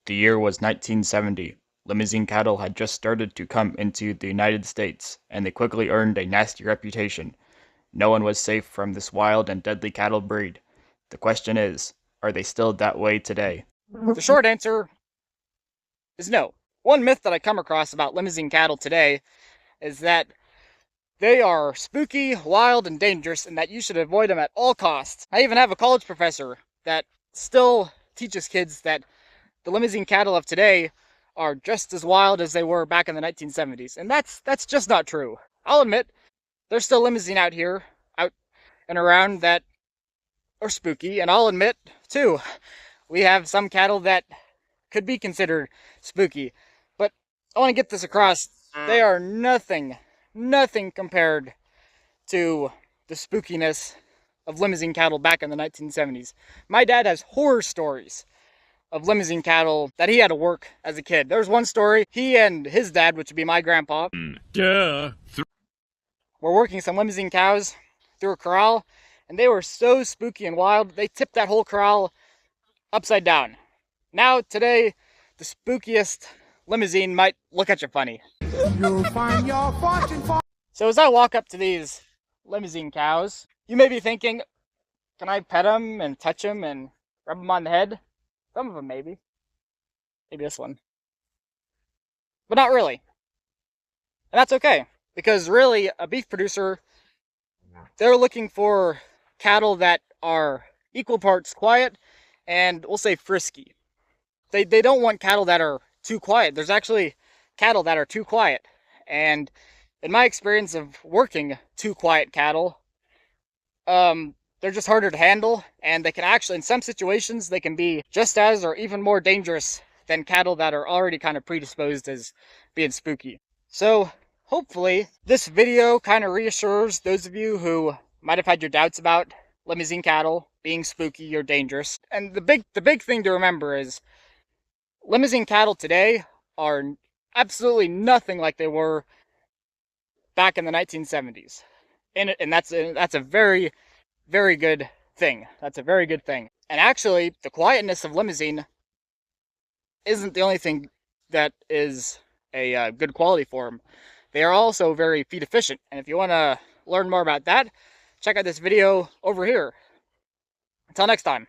The year was 1970. Limousin cattle had just started to come into the United States, and they quickly earned a nasty reputation. No one was safe from this wild and deadly cattle breed. The question is, are they still that way today? The short answer is no. One myth that I come across about Limousin cattle today is that they are spooky, wild, and dangerous, and that you should avoid them at all costs. I even have a college professor that still teaches kids that the Limousin cattle of today are just as wild as they were back in the 1970s, and that's just not true. I'll admit, there's still Limousin out here, out and around that are spooky, and I'll admit, too, we have some cattle that could be considered spooky. But I want to get this across. They are nothing compared to the spookiness of Limousin cattle back in the 1970s. My dad has horror stories of Limousin cattle that he had to work as a kid. There's one story, he and his dad, which would be my grandpa, Duh. were working some Limousin cows through a corral, and they were so spooky and wild, they tipped that whole corral upside down. Now, today, the spookiest Limousin might look at you funny. You'll find your fortune for. So as I walk up to these Limousin cows, you may be thinking, can I pet them and touch them and rub them on the head? Some of them maybe. Maybe this one. But not really. And that's okay, because really, a beef producer, they're looking for cattle that are equal parts quiet and we'll say frisky. They don't want cattle that are too quiet. There's actually cattle that are too quiet. And in my experience of working too quiet cattle, they're just harder to handle, and they can actually, in some situations, they can be just as or even more dangerous than cattle that are already kind of predisposed as being spooky. So hopefully this video kind of reassures those of you who might have had your doubts about Limousin cattle being spooky or dangerous. And the big thing to remember is Limousin cattle today are absolutely nothing like they were back in the 1970s. And that's a very, very good thing. That's a very good thing. And actually, the quietness of Limousin isn't the only thing that is a good quality for them. They are also very feed efficient. And if you want to learn more about that, check out this video over here. Until next time.